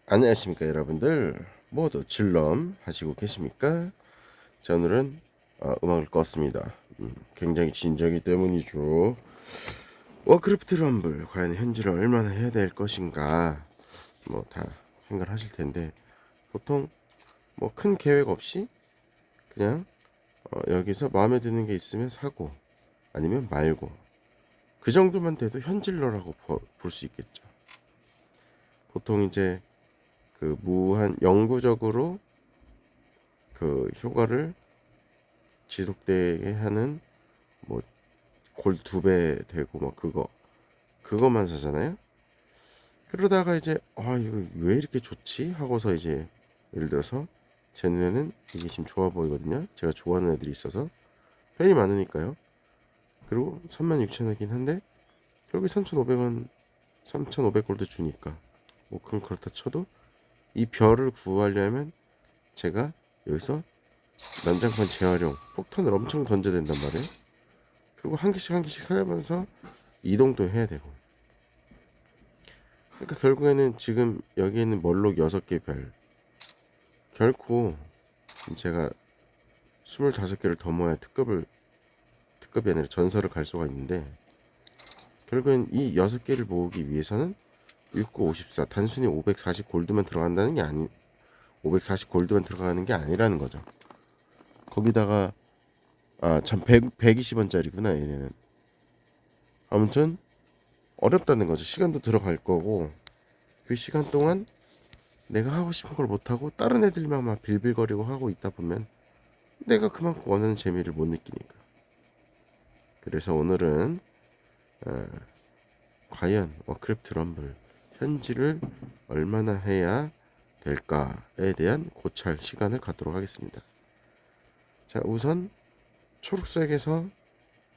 안녕하십니까 여러분들, 모두 질럼 하시고 계십니까? 자, 오늘은 음악을 껐습니다. 굉장히 진지하기 때문이죠. 워크래프트 럼블 과연 현질을 얼마나 해야 될 것인가, 뭐 다 생각을 하실 텐데, 보통 뭐 큰 계획 없이 그냥 여기서 마음에 드는 게 있으면 사고 아니면 말고, 그 정도만 돼도 현질러라고 볼 수 있겠죠. 보통 이제 그 무한 영구적으로 그 효과를 지속되게 하는, 뭐 골 2배 되고 뭐 그거만 사잖아요. 그러다가 이제 이거 왜 이렇게 좋지 하고서, 이제 예를 들어서 제 눈에는 이게 지금 좋아 보이거든요. 제가 좋아하는 애들이 있어서 팬이 많으니까요. 그리고 36,000원이긴 한데 결국에 3,500원, 3,500골드 주니까 뭐 그럼 그렇다 쳐도 이 별을 구하려면 제가 여기서 난장판 재활용 폭탄을 엄청 던져야 된단 말이에요. 그리고 한 개씩 한 개씩 살면서 이동도 해야 되고. 그러니까 결국에는 지금 여기 있는 멀록 6개 별, 결코 제가 25개를 더 모아야 특급이 아니라 전설을 갈 수가 있는데, 결국엔 이 6개를 모으기 위해서는 69, 54 단순히 540 골드만 들어간다는 게 아니 540 골드만 들어가는 게 아니라는 거죠. 거기다가 참 120원짜리구나 얘네는. 아무튼 어렵다는 거죠. 시간도 들어갈 거고, 그 시간 동안 내가 하고 싶은 걸 못하고 다른 애들만 막 빌빌거리고 하고 있다 보면 내가 그만큼 원하는 재미를 못 느끼니까. 그래서 오늘은 어, 과연 워크래프트 럼블 현질을 얼마나 해야 될까에 대한 고찰 시간을 갖도록 하겠습니다. 자, 우선 초록색에서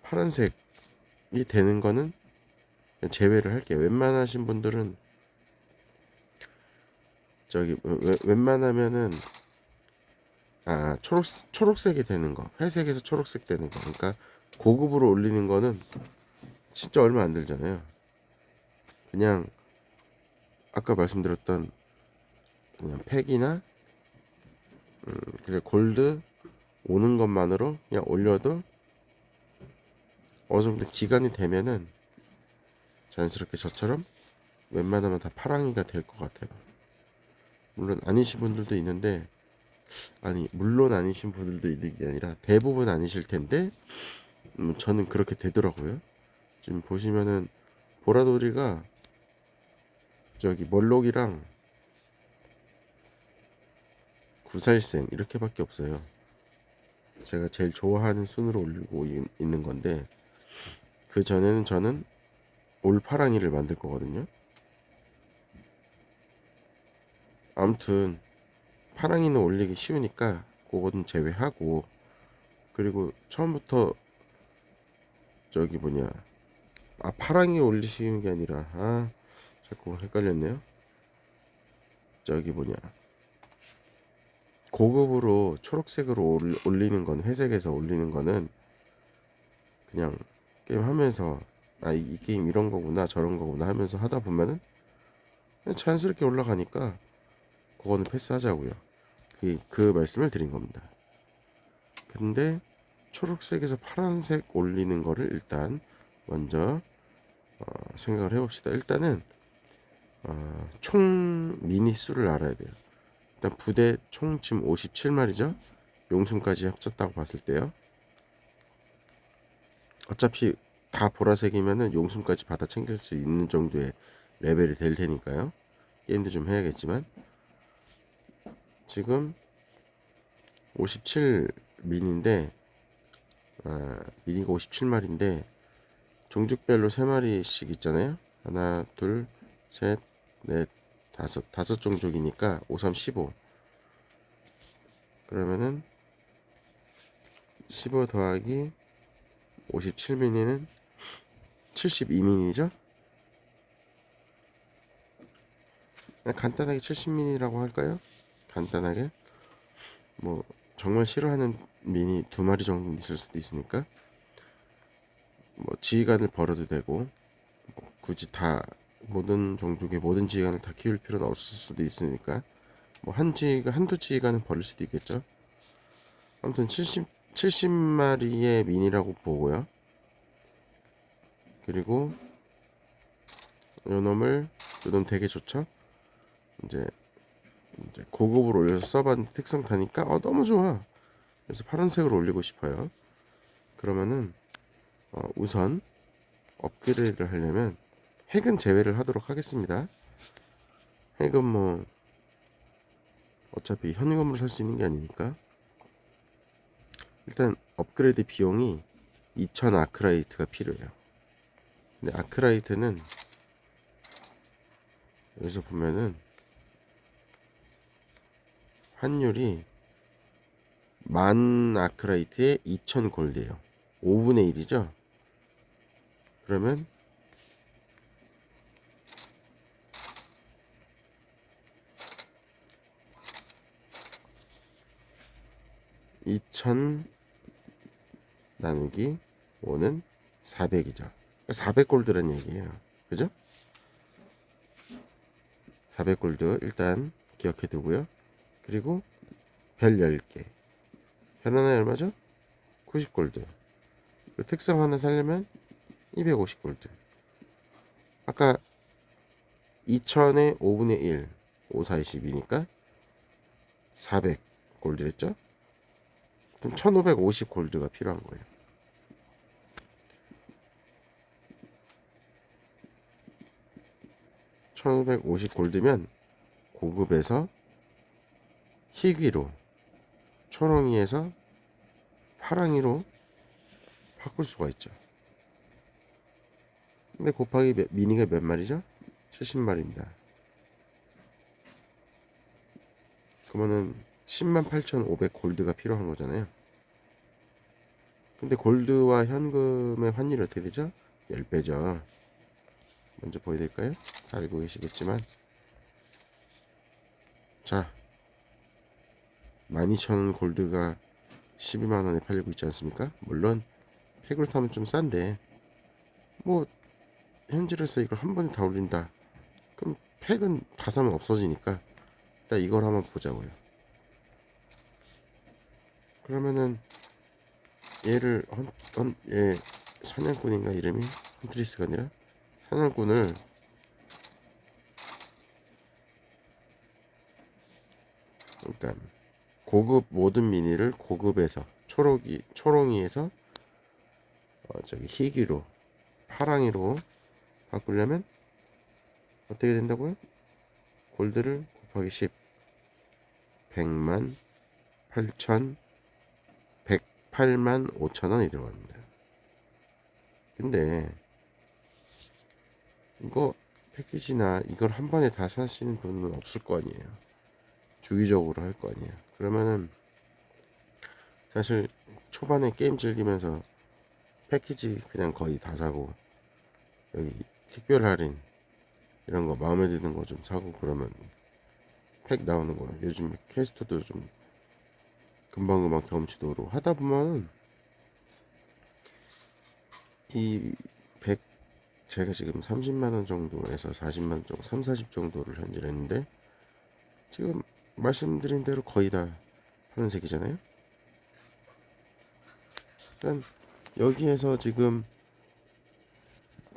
파란색이 되는 거는 제외를 할게요. 웬만하신 분들은 웬만하면은 초록색이 되는 거, 회색에서 초록색 되는 거, 그러니까 고급으로 올리는 거는 진짜 얼마 안 들잖아요. 그냥 아까 말씀드렸던 그냥 팩이나 그냥 골드 오는 것만으로 그냥 올려도 어느 정도 기간이 되면은 자연스럽게 저처럼 웬만하면 다 파랑이가 될 것 같아요. 물론 아니신 분들도 있는데, 물론 아니신 분들도 있는 게 아니라 대부분 아니실 텐데, 저는 그렇게 되더라고요. 지금 보시면은 보라돌이가 저기 멀록이랑 구살생 이렇게밖에 없어요. 제가 제일 좋아하는 순으로 올리고 있는 건데, 그 전에는 저는 올파랑이를 만들 거거든요. 아무튼 파랑이는 올리기 쉬우니까 그거는 제외하고, 그리고 처음부터 파랑이 올리시는 게 아니라, 자꾸 헷갈렸네요. 고급으로 초록색으로 올리는 건, 회색에서 올리는 거는 그냥 게임 하면서 이 게임 이런 거구나 저런 거구나 하면서 하다 보면은 그냥 자연스럽게 올라가니까 그거는 패스하자고요. 그 말씀을 드린 겁니다. 근데 초록색에서 파란색 올리는 거를 일단 먼저 생각을 해봅시다. 일단은 총 미니 수를 알아야 돼요. 일단 부대 총 지금 57마리죠. 용숨까지 합쳤다고 봤을 때요. 어차피 다 보라색이면은 용숨까지 받아 챙길 수 있는 정도의 레벨이 될 테니까요. 게임도 좀 해야겠지만, 지금 57 미니인데, 미니가 57마리인데 종족별로 3마리씩 있잖아요. 하나, 둘, 셋, 넷, 다섯 종족이니까 5, 3, 15. 그러면은 15 더하기 57 미니는 72 미니죠. 간단하게 70 미니라고 할까요? 간단하게. 뭐 정말 싫어하는 미니 2마리 정도 있을 수도 있으니까 뭐 지휘관을 벌어도 되고, 뭐 굳이 다 모든 종족의 모든 지휘관을 다 키울 필요는 없을 수도 있으니까 뭐 한두 지휘관은 버릴 수도 있겠죠. 아무튼 70마리의 민이라고 보고요. 그리고 요놈 되게 좋죠. 이제 고급으로 올려서 써봤는데 특성 타니까 너무 좋아. 그래서 파란색으로 올리고 싶어요. 그러면은 우선 업그레이드를 하려면 핵은 제외를 하도록 하겠습니다. 핵은 뭐 어차피 현금으로 살 수 있는 게 아니니까. 일단 업그레이드 비용이 2000 아크라이트가 필요해요. 근데 아크라이트는 여기서 보면은 환율이 10,000 아크라이트에 2000 골드예요. 5분의 1이죠. 그러면 2000 나누기 5는 400이죠. 400골드란 얘기예요. 그죠? 400골드 일단 기억해 두고요. 그리고 별 10개. 별 하나에 얼마죠? 90골드. 특성 하나 살려면 250골드. 아까 2000에 5분의 1, 5, 4, 22니까 400골드랬죠? 그럼 1550골드가 필요한 거예요. 1550골드면 고급에서 희귀로, 초롱이에서 파랑이로 바꿀 수가 있죠. 근데 곱하기 미니가 몇 마리죠? 70마리입니다. 그러면은 108,500 골드가 필요한 거잖아요. 근데 골드와 현금의 환율이 어떻게 되죠? 10배죠. 먼저 보여드릴까요? 다 알고 계시겠지만 자 12,000 골드가 12만원에 팔리고 있지 않습니까? 물론 팩으로 사면 좀 싼데 뭐 현질에서 이걸 한 번에 다 올린다 그럼 팩은 다 사면 없어지니까 일단 이걸 한번 보자고요. 그러면은 얘를 얘 사냥꾼인가 이름이 헌트리스가 아니라 사냥꾼을 그러니까 고급 모든 미니를 고급에서 초롱이에서 저기 희귀로 파랑이로 바꾸려면 어떻게 된다고요? 골드를 곱하기 10 100만 8천 108만 5천원이 들어갑니다. 근데 이거 패키지나 이걸 한 번에 다 사시는 분은 없을 거 아니에요. 주기적으로 할 거 아니에요. 그러면은 사실 초반에 게임 즐기면서 패키지 그냥 거의 다 사고 여기 특별 할인 이런 거 마음에 드는 거 좀 사고 그러면 팩 나오는 거 요즘 퀘스트도 좀 금방금방 경험치도로 하다 보면 이 100 제가 지금 30만원 정도에서 40만원 정도 3, 40 정도를 현질했는데 지금 말씀드린 대로 거의 다 파란색이잖아요. 일단 여기에서 지금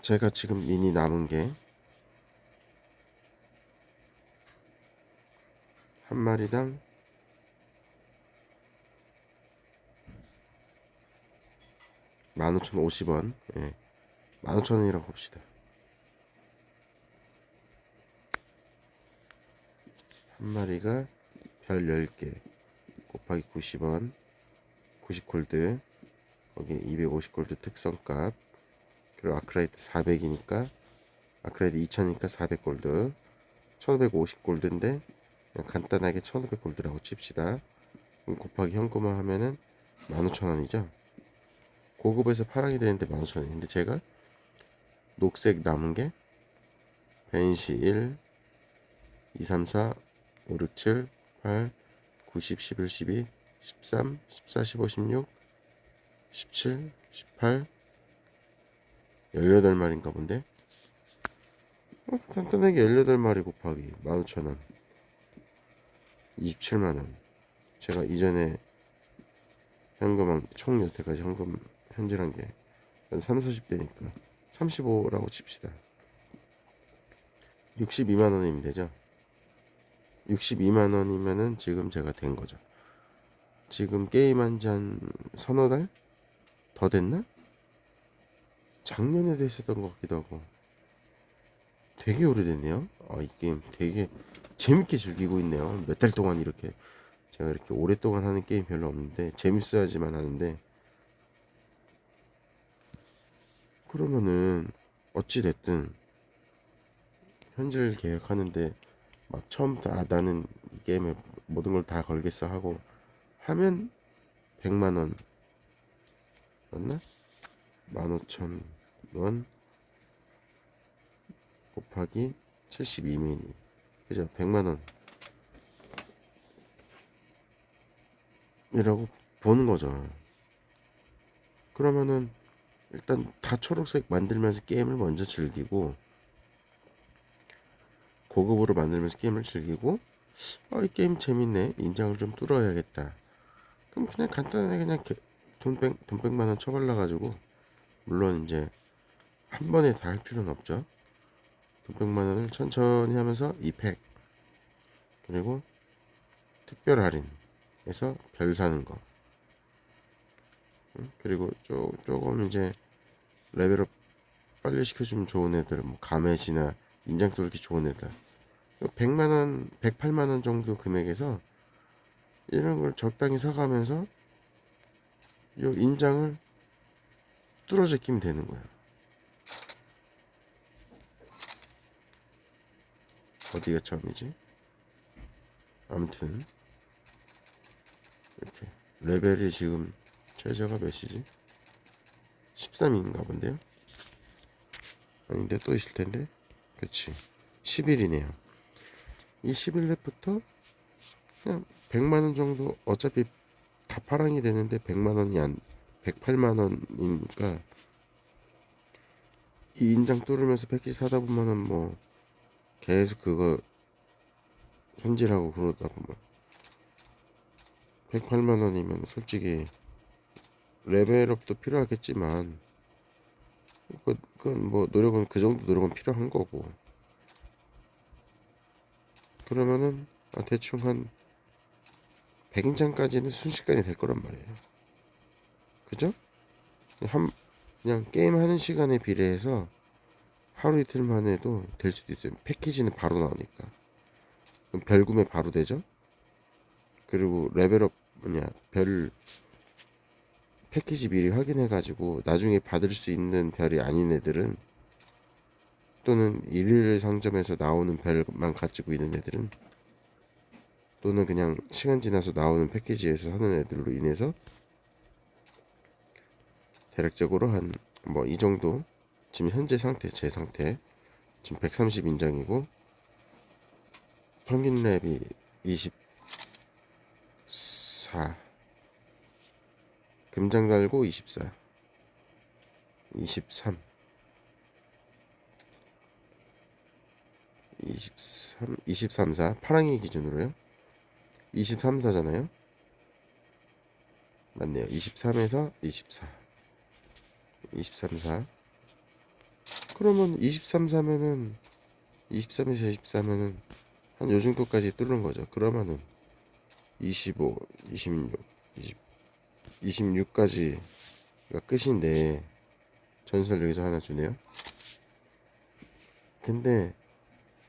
제가 지금 미니 남은 게 한 마리당 15,050원. 예. 15,000원이라고 봅시다. 한 마리가 별 10개 곱하기 90원 90골드 거기 250골드 특성값 그리고 아크라이트 400이니까 아크라이트 2000이니까 400골드 1550골드인데 그냥 간단하게 1500골드라고 칩시다. 그럼 곱하기 현금화 하면은 15,000원이죠. 고급에서 파랑이 되는데 15,000원. 근데 제가 녹색 남은 게 벤시 1, 2, 3, 4, 5, 6, 7, 8, 9, 10, 11, 12, 13, 14, 15, 16, 17, 18, 18마리인가 본데 간단하게 18마리 곱하기 15,000원 27만원. 제가 이전에 현금 총 여태까지 현금 현질한 게 한 3, 40대니까 35라고 칩시다. 62만원이면 되죠. 62만원이면은 지금 제가 된 거죠. 지금 게임한 지 한 서너 달? 더 됐나? 작년에도 했었던 것 같기도 하고 되게 오래됐네요. 이 게임 되게 재밌게 즐기고 있네요. 몇 달 동안 이렇게 제가 이렇게 오랫동안 하는 게임 별로 없는데 재밌어야지만 하는데, 그러면은 어찌 됐든 현질 계획하는데 막 처음부터 나는 이 게임에 모든 걸 다 걸겠어 하고 하면 100만원 맞나? 15,000원 곱하기 72미니, 그죠? 100만원 이라고 보는 거죠. 그러면은 일단 다 초록색 만들면서 게임을 먼저 즐기고, 고급으로 만들면서 게임을 즐기고, 이 게임 재밌네, 인장을 좀 뚫어야겠다. 그럼 그냥 간단하게 그냥 돈 100만원 쳐발라가지고, 물론 이제 한 번에 다 할 필요는 없죠. 돈 100만원을 천천히 하면서 2팩, 그리고 특별 할인해서 별 사는 거, 그리고 조금 이제 레벨업 빨리 시켜주면 좋은 애들, 뭐 가мет이나 인장 뚫기 좋은 애들, 100만원 108만원 정도 금액에서 이런 걸 적당히 사가면서 요 인장을 뚫어 제끼면 되는 거야. 어디가 처음이지? 아무튼 이렇게 레벨이 지금 최저가 몇이지? 13인가 본데요? 아닌데 또 있을 텐데. 그치, 10일이네요. 이 10일부터 그냥 100만원 정도, 어차피 다 파랑이 되는데 100만원이 안 108만원이니까 이 인장 뚫으면서 패키지 사다 보면은 뭐 계속 그거 현질하고 그러다 보면 108만원이면 솔직히 레벨업도 필요하겠지만, 그건 뭐 노력은, 그 정도 노력은 필요한 거고, 그러면은 대충 한 100인장까지는 순식간에 될 거란 말이에요. 그죠? 한 그냥 게임하는 시간에 비례해서 하루 이틀만 해도 될 수도 있어요. 패키지는 바로 나오니까. 그럼 별 구매 바로 되죠? 그리고 레벨업 별 패키지 미리 확인해가지고 나중에 받을 수 있는 별이 아닌 애들은, 또는 일일 상점에서 나오는 별만 가지고 있는 애들은, 또는 그냥 시간 지나서 나오는 패키지에서 하는 애들로 인해서 대략적으로 한 뭐 이 정도, 지금 현재 상태, 제 상태 지금 130인장이고 평균 랩이 24, 금장 달고 24, 23, 23, 23, 4 파랑이 기준으로요. 23, 4잖아요. 맞네요. 23에서 24, 23, 4. 그러면 23, 4면은 23에서 24면은 한 요 정도까지 뚫는 거죠. 그러면은 25, 26, 20, 26까지가 끝인데, 전설 여기서 하나 주네요. 근데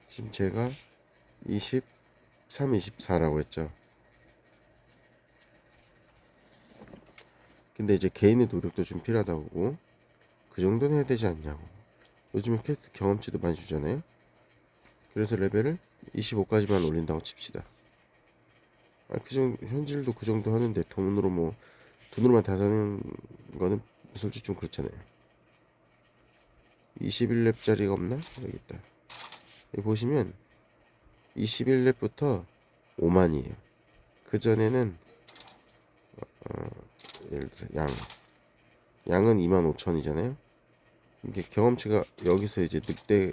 지금 제가 23, 24라고 했죠. 근데 이제 개인의 노력도 좀 필요하다고, 그 정도는 해야 되지 않냐고. 요즘에 캐스트 경험치도 많이 주잖아요. 그래서 레벨을 25까지만 올린다고 칩시다. 그 정도, 현질도 그 정도 하는데 돈으로만 다 사는 거는 솔직히 좀 그렇잖아요. 21렙짜리가 없나? 여기 있다. 여기 보시면 21렙부터 5만이에요. 그 전에는 예를 들어 양은 25,000이잖아요. 이게 경험치가 여기서 이제 늑대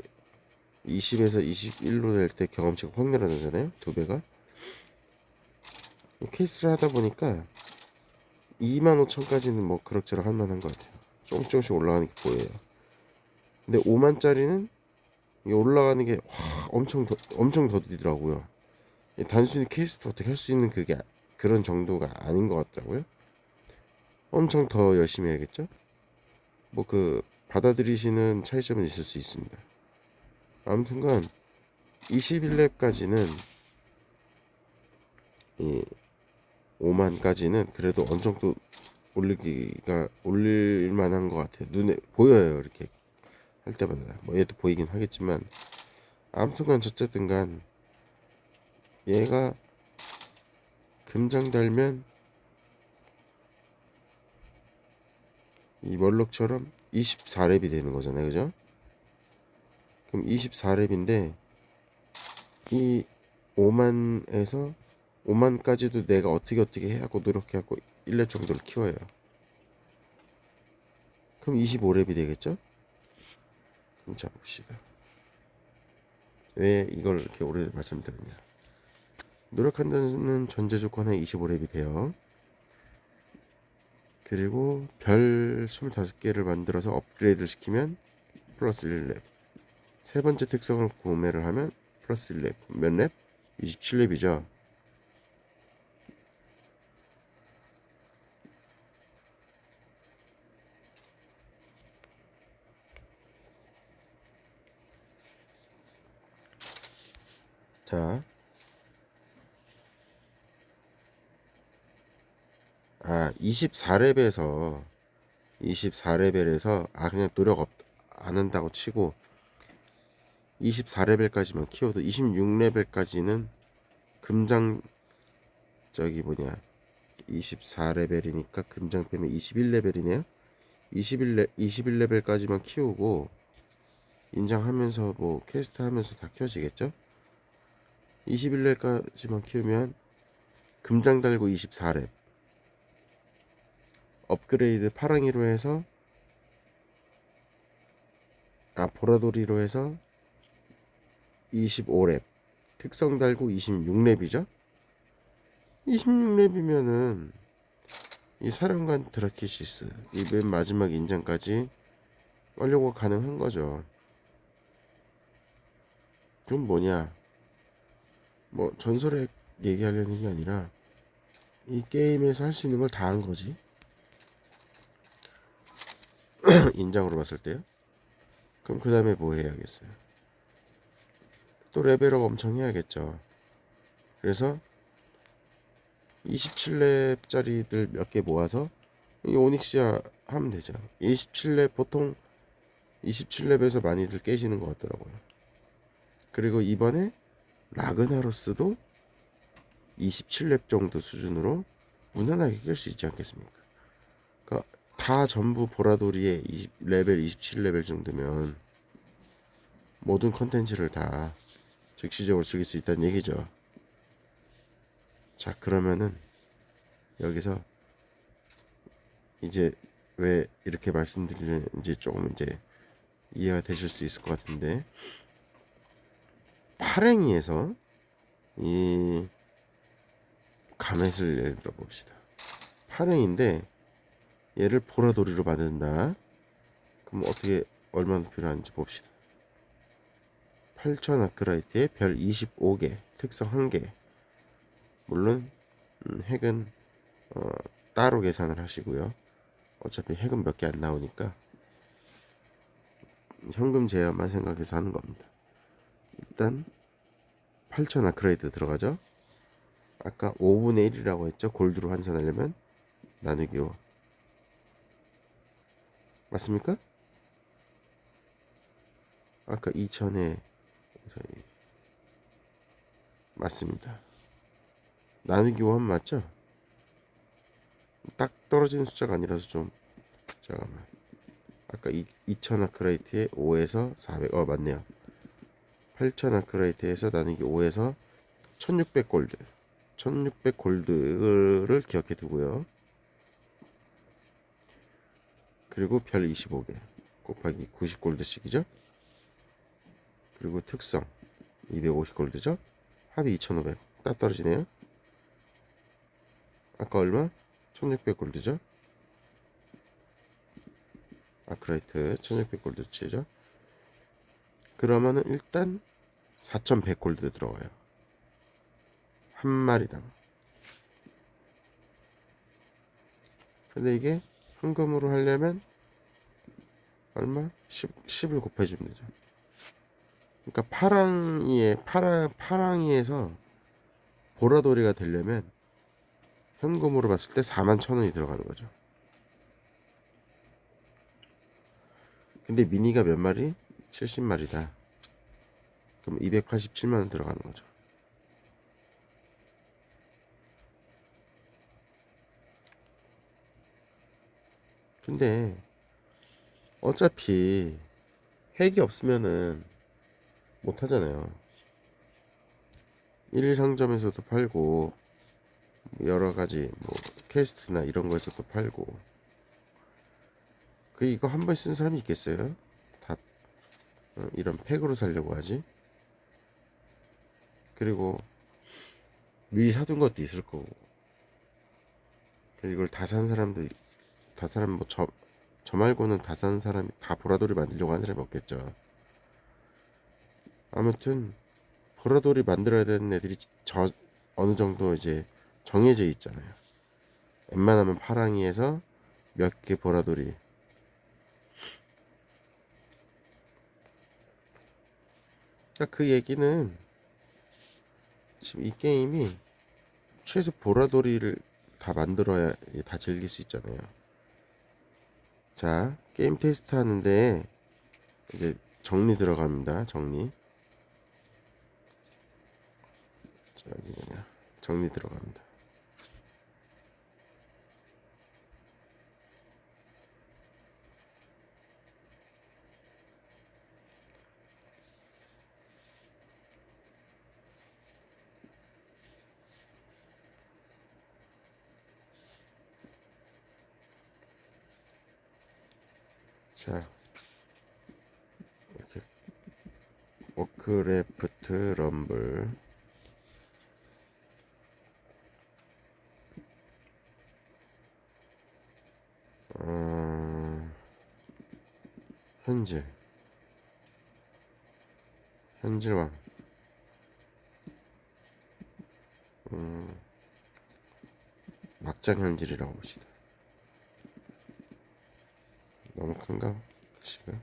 20에서 21로 될 때 경험치가 확 늘어나잖아요. 2배가. 케이스를 하다 보니까 25,000까지는 뭐 그럭저럭 할 만한 것 같아요. 조금씩 올라가는 게 보여요. 근데 5만짜리는 올라가는 게 엄청 더디더라고요. 단순히 케이스를 어떻게 할 수 있는 그런 정도가 아닌 것 같더라고요. 엄청 더 열심히 해야겠죠? 뭐 받아들이시는 차이점은 있을 수 있습니다. 아무튼간 21렙까지는 이 5만까지는 그래도 어느 정도 올릴 만한 것 같아요. 눈에 보여요. 이렇게 할 때마다. 뭐 얘도 보이긴 하겠지만 아무튼간 어쨌든간 얘가 금장 달면 이 멀록처럼 24렙이 되는 거잖아요. 그죠? 그럼 24렙인데 이 5만까지도 내가 어떻게 해하고 노력해갖고 1렙 정도를 키워요. 그럼 25렙이 되겠죠? 그럼 자 봅시다. 왜 이걸 이렇게 오래 말씀드렸냐? 노력한다는 전제 조건에 25렙이 돼요. 그리고 별 25개를 만들어서 업그레이드를 시키면 플러스 1렙. 세 번째 특성을 구매를 하면 플러스 1렙. 몇 렙? 27렙이죠. 자, 24레벨에서 그냥 안 한다고 치고 24레벨까지만 키워도 26레벨까지는 금장 24레벨이니까 금장 빼면 21레벨이네요. 21레벨까지만 키우고 인장하면서 뭐 퀘스트 하면서 다 키워지겠죠. 21레벨까지만 키우면 금장 달고 24렙 업그레이드 파랑이로 해서 보라돌이로 해서 25렙 특성 달고 26렙이죠. 26렙이면은 이 사령관 드라키시스 이 맨 마지막 인장까지 완료가 가능한 거죠. 그럼 뭐냐, 뭐 전설의 얘기하려는 게 아니라 이 게임에서 할 수 있는 걸 다 한 거지. 인장으로 봤을 때요. 그럼 그 다음에 뭐 해야겠어요? 또 레벨업 엄청 해야겠죠. 그래서 27렙짜리들 몇 개 모아서 이 오닉시아 하면 되죠. 27렙 보통 27렙에서 많이들 깨지는 것 같더라고요. 그리고 이번에 라그나로스도 27렙 정도 수준으로 무난하게 깰 수 있지 않겠습니까? 그러니까 다 전부 보라돌이의 레벨 27레벨 정도면 모든 컨텐츠를 다 즉시적으로 즐길 수 있다는 얘기죠. 자, 그러면은 여기서 이제 왜 이렇게 말씀드리는지 조금 이제 이해가 되실 수 있을 것 같은데, 파랭이에서 이 가맷을 예를 들어 봅시다. 파랭인데 얘를 보라돌이로 만든다. 그럼 어떻게 얼마나 필요한지 봅시다. 8000 아크라이트에 별 25개, 특성 1개. 물론 핵은 따로 계산을 하시고요. 어차피 핵은 몇 개 안 나오니까 현금 제어만 생각해서 하는 겁니다. 일단 8000 아크라이트 들어가죠. 아까 5분의 1이라고 했죠. 골드로 환산하려면 나누기 5 맞습니까? 아까 2000에 맞습니다. 나누기 5 하면 맞죠? 딱 떨어지는 숫자가 아니라서 좀 잠깐만. 아까 2000 아크라이트에 5에서 400 맞네요. 8000 아크라이트에서 나누기 5에서 1600 골드. 1600 골드를 기억해 두고요. 그리고 별 25개 곱하기 90 골드씩이죠. 그리고 특성 250 골드죠. 합이 2500. 딱 떨어지네요. 아까 얼마? 1600 골드죠. 아크라이트 1600 골드치죠. 그러면은 일단 4100 골드 들어가요. 한 마리당. 근데 이게 현금으로 하려면 얼마? 10을 곱해주면 되죠. 그러니까 파랑이에서 보라돌이가 되려면 현금으로 봤을 때 41,000원이 들어가는 거죠. 근데 미니가 몇 마리? 70마리다. 그럼 287만원 들어가는 거죠. 근데 어차피 핵이 없으면은 못 하잖아요. 1일 상점에서도 팔고 여러 가지 뭐 퀘스트나 이런 거에서도 팔고. 그 이거 한 번 쓴 사람이 있겠어요? 다 이런 팩으로 살려고 하지. 그리고 미리 사둔 것도 있을 거고. 이걸 다 산 사람도 다 사람 뭐 저 말고는 다 산 사람이 다 보라돌이 만들려고 하는 사람이 없겠죠. 아무튼 보라돌이 만들어야 되는 애들이 어느 정도 이제 정해져 있잖아요. 웬만하면 파랑이에서 몇 개 보라돌이. 그러니까 그 얘기는 지금 이 게임이 최소 보라돌이를 다 만들어야 다 즐길 수 있잖아요. 자, 게임 테스트 하는데 이제 정리 들어갑니다. 정리. 자, 여기 뭐냐. 정리 들어갑니다. 자, 이렇게 워크래프트 럼블. 현질. 현질왕. 막장 현질이라고 봅시다. 너무 큰가? 글씨가.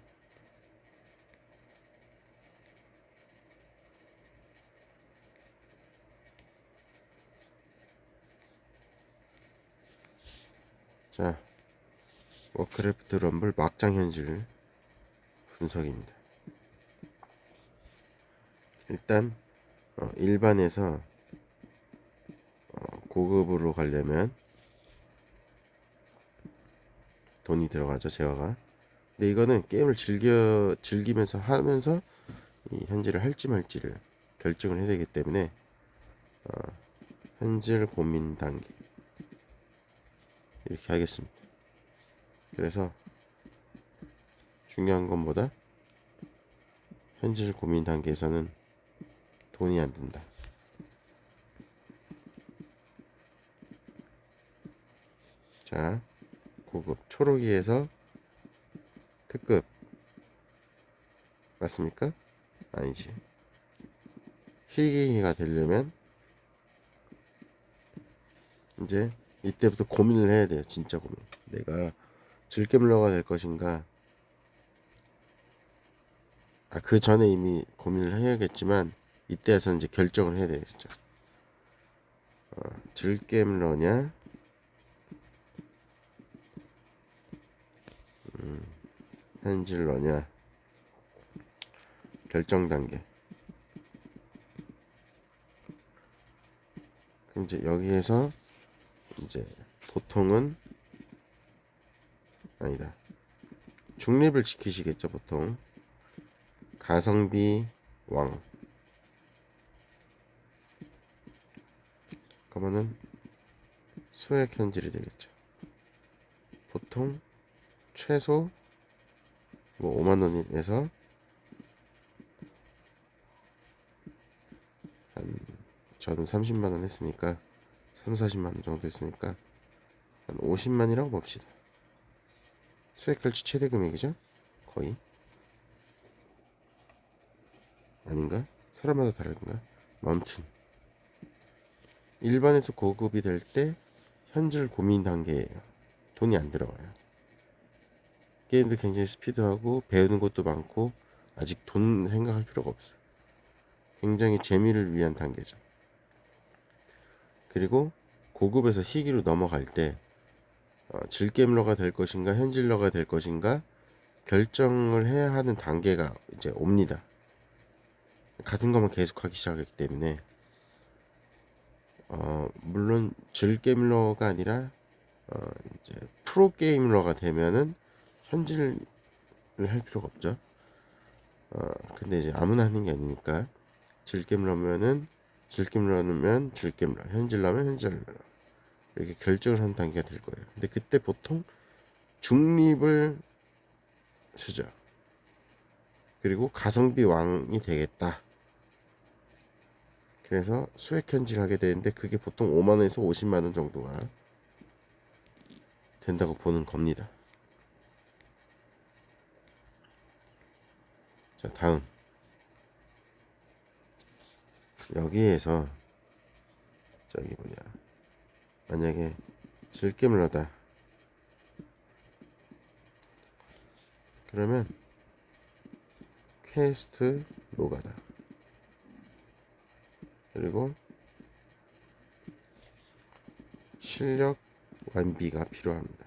자, 워크래프트 럼블 막장 현질 분석입니다. 일단 일반에서 고급으로 가려면 돈이 들어가죠, 재화가. 근데 이거는 게임을 즐기면서 하면서 이 현질을 할지 말지를 결정을 해야 되기 때문에 현질 고민 단계 이렇게 하겠습니다. 그래서 중요한 것보다 현질 고민 단계에서는 돈이 안 든다. 자, 고급 초록이에서 특급 맞습니까? 아니지. 희귀가 되려면 이제 이때부터 고민을 해야 돼요. 진짜 고민. 내가 질겜러가 될 것인가. 그 전에 이미 고민을 해야겠지만 이때에서 이제 결정을 해야 돼요. 진짜. 질겜러냐 현질러냐 결정 단계. 그럼 이제 여기에서 이제 보통은 아니다. 중립을 지키시겠죠, 보통. 가성비 왕. 그러면은 소액 현질이 되겠죠. 보통 최소 뭐 5만 원에서 저는 30만원 했으니까 3, 40만원 정도 했으니까 한 50만이라고 봅시다. 수액결제 최대 금액이죠? 거의. 아닌가? 사람마다 다른가? 아무튼 일반에서 고급이 될 때 현질 고민 단계예요. 돈이 안 들어가요. 게임도 굉장히 스피드하고 배우는 것도 많고 아직 돈 생각할 필요가 없어요. 굉장히 재미를 위한 단계죠. 그리고 고급에서 희귀로 넘어갈 때 질게임러가 될 것인가 현질러가 될 것인가 결정을 해야 하는 단계가 이제 옵니다. 같은 것만 계속하기 시작했기 때문에 물론 질게임러가 아니라 이제 프로게이머가 되면은 현질을 할 필요가 없죠. 근데 이제 아무나 하는 게 아니니까 질게임러면은 질게임러면 질게임러, 현질러면 현질러 이렇게 결정을 하는 단계가 될 거예요. 근데 그때 보통 중립을 쓰죠. 그리고 가성비 왕이 되겠다. 그래서 수액 현질 하게 되는데 그게 보통 5만원에서 50만원 정도가 된다고 보는 겁니다. 자, 다음 여기에서 저기 뭐냐, 만약에 질게임러다 그러면 퀘스트 노가다 그리고 실력 완비가 필요합니다.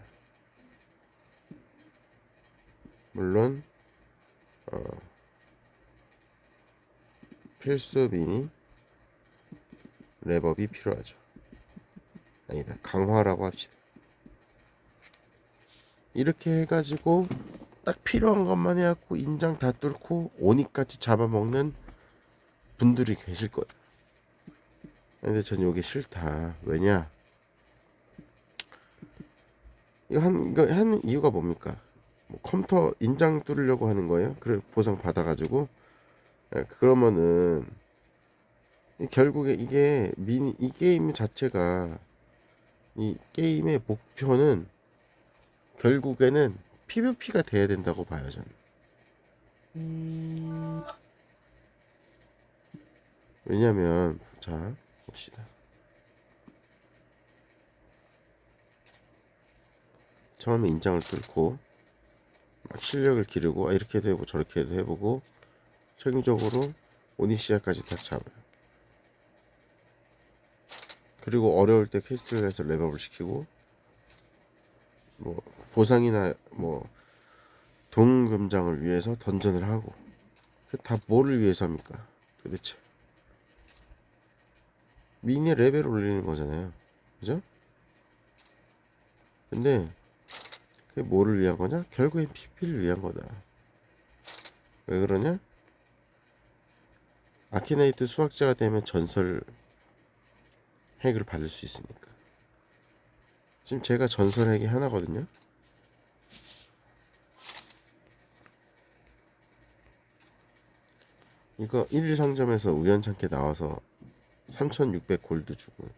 물론 필수 미니 랩업이 필요하죠. 아니다, 강화라고 합시다. 이렇게 해가지고 딱 필요한 것만 해갖고 인장 다 뚫고 오닉같이 잡아먹는 분들이 계실 거예요. 근데 전 이게 싫다. 왜냐, 이거 하는 이유가 뭡니까? 뭐 컴퓨터 인장 뚫으려고 하는 거예요? 그래 보상 받아가지고. 그러면은 결국에 이게 이 게임 자체가, 이 게임의 목표는 결국에는 PVP가 돼야 된다고 봐요, 저는. 왜냐면 자 봅시다. 처음에 인장을 뚫고 막 실력을 기르고 이렇게도 해보고 저렇게도 해보고 최종적으로 오니시아까지 딱 잡아요. 그리고 어려울 때 퀘스트를 해서 레벨업을 시키고 뭐 보상이나 뭐 동금장을 위해서 던전을 하고, 다 뭐를 위해서 합니까 도대체? 미니 레벨을 올리는 거잖아요, 그죠? 근데 그게 뭐를 위한 거냐? 결국엔 PVP를 위한 거다. 왜 그러냐? 아키나이트 수학자가 되면 전설 핵을 받을 수 있으니까. 지금 제가 전설 핵이 하나거든요. 이거 1일 상점에서 우연찮게 나와서 3600 골드 주고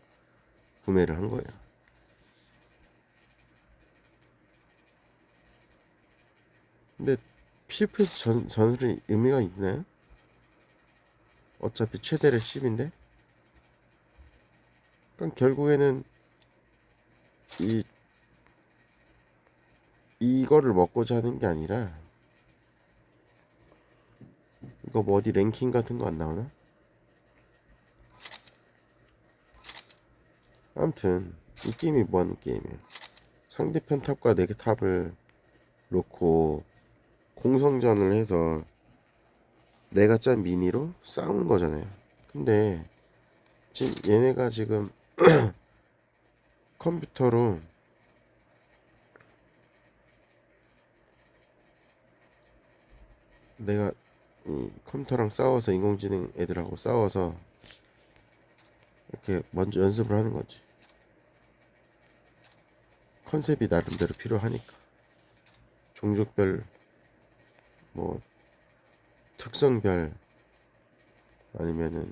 구매를 한 거예요. 근데 PF에서 전설이 의미가 있나요? 어차피 최대 랩 10인데. 그럼 결국에는 이거를 먹고자 하는 게 아니라, 이거 뭐 어디 랭킹 같은 거 안 나오나? 아무튼 이 게임이 뭐 하는 게임이에요? 상대편 탑과 내 탑을 놓고 공성전을 해서 내가 짠 미니로 싸우는 거잖아요. 근데 지금 얘네가 지금 컴퓨터로 내가 이 컴퓨터랑 싸워서, 인공지능 애들하고 싸워서 이렇게 먼저 연습을 하는 거지. 컨셉이 나름대로 필요하니까. 종족별, 뭐 특성별, 아니면은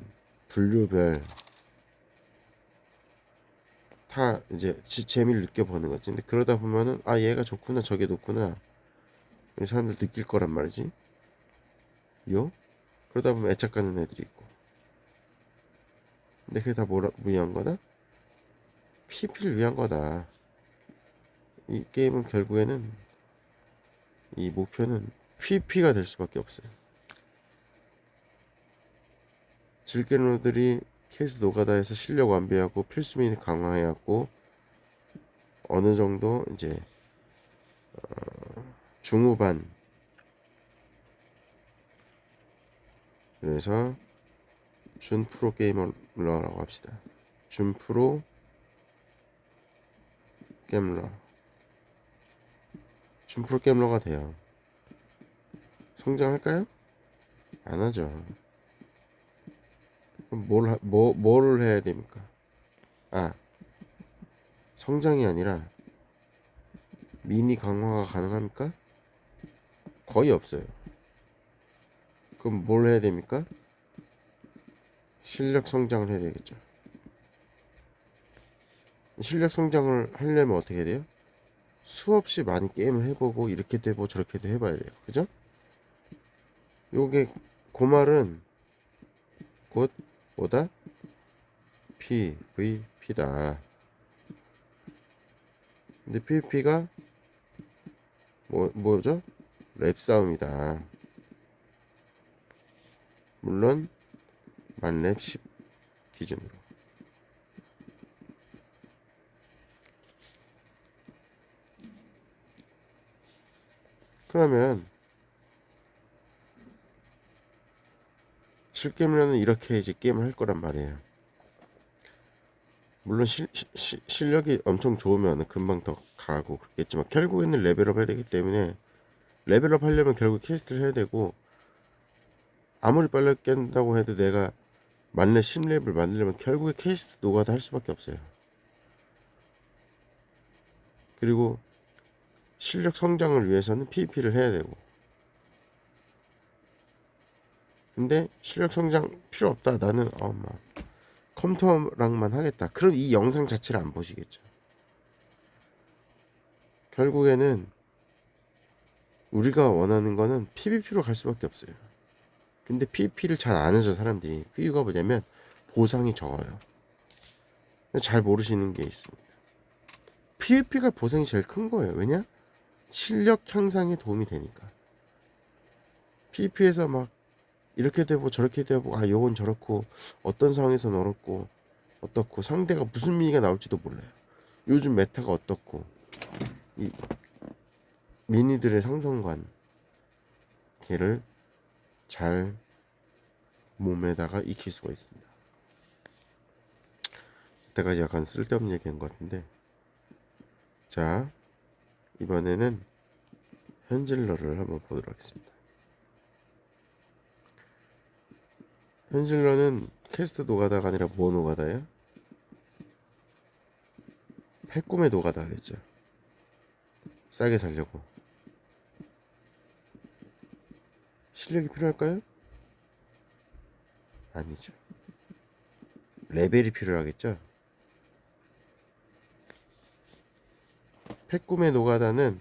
분류별, 다 이제 재미를 느껴보는 거지. 근데 그러다 보면은 아 얘가 좋구나 저게 좋구나 이 사람들 느낄 거란 말이지. 요 그러다 보면 애착 가는 애들이 있고. 근데 그게 다 뭐라 위한 거다? PVP를 위한 거다. 이 게임은 결국에는 이 목표는 PVP가 될 수밖에 없어요. 즐기는들이 케이스 노가다에서 실력 완비하고 필수민 강화해갖고 어느 정도 이제 중후반 그래서 준 프로 게이머라고 합시다. 준 프로 게임러 준 프로 게임러가 돼요. 성장할까요? 안 하죠. 그럼 뭐를 해야 됩니까? 아, 성장이 아니라 미니 강화가 가능합니까? 거의 없어요. 그럼 뭘 해야 됩니까? 실력 성장을 해야 되겠죠. 실력 성장을 하려면 어떻게 해야 돼요? 수없이 많이 게임을 해보고 이렇게도 해보고 저렇게도 해봐야 돼요. 그죠? 요게 고말은 곧 뭐다? PVP다. 근데 PVP가 뭐죠? 랩 싸움이다. 물론 만렙 10 기준으로. 그러면 실게임러는 이렇게 이제 게임을 할 거란 말이에요. 물론 실력이 엄청 좋으면 금방 더 가고 그렇겠지만 결국에는 레벨업 해야 되기 때문에 레벨업 하려면 결국 퀘스트를 해야 되고 아무리 빨리 깬다고 해도 내가 만렙 10렙을 만들려면 결국에 퀘스트 노가다 할 수밖에 없어요. 그리고 실력 성장을 위해서는 PVP를 해야 되고 근데 실력 성장 필요 없다 나는 막 컴퓨터랑만 하겠다 그럼 이 영상 자체를 안 보시겠죠. 결국에는 우리가 원하는 거는 PVP로 갈 수밖에 없어요. 근데 PVP를 잘 안 하죠 사람들이. 그 이유가 뭐냐면 보상이 적어요. 잘 모르시는 게 있습니다. PVP가 보상이 제일 큰 거예요. 왜냐? 실력 향상에 도움이 되니까. PVP에서 막 이렇게 되고 저렇게 되고 아 요건 저렇고 어떤 상황에서 어렵고 어떻고 상대가 무슨 미니가 나올지도 몰라요. 요즘 메타가 어떻고 이 미니들의 상성관 걔를 잘 몸에다가 익힐 수가 있습니다. 이때까지 약간 쓸데없는 얘기한 것 같은데 자 이번에는 현질러를 한번 보도록 하겠습니다. 현질러는 퀘스트 노가다가 아니라 뭐 노가다예요? 패꿈의 노가다 하겠죠. 싸게 살려고. 실력이 필요할까요? 아니죠. 레벨이 필요하겠죠. 패꿈의 노가다는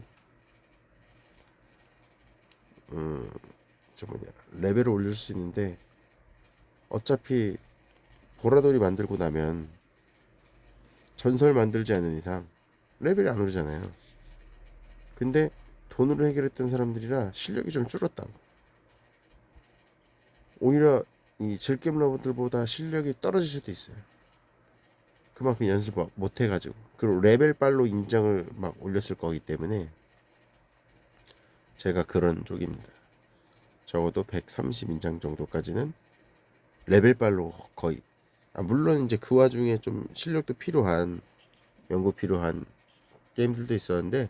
레벨을 올릴 수 있는데 어차피 보라돌이 만들고 나면 전설 만들지 않는 이상 레벨이 안 오르잖아요. 근데 돈으로 해결했던 사람들이라 실력이 좀 줄었다고. 오히려 이 즐겜 러버들보다 실력이 떨어질 수도 있어요. 그만큼 연습 못 해가지고 그리고 레벨빨로 인정을 막 올렸을 거기 때문에 제가 그런 쪽입니다. 적어도 130 인장 정도까지는 레벨빨로 거의 물론 이제 그 와중에 좀 실력도 필요한 연구 필요한 게임들도 있었는데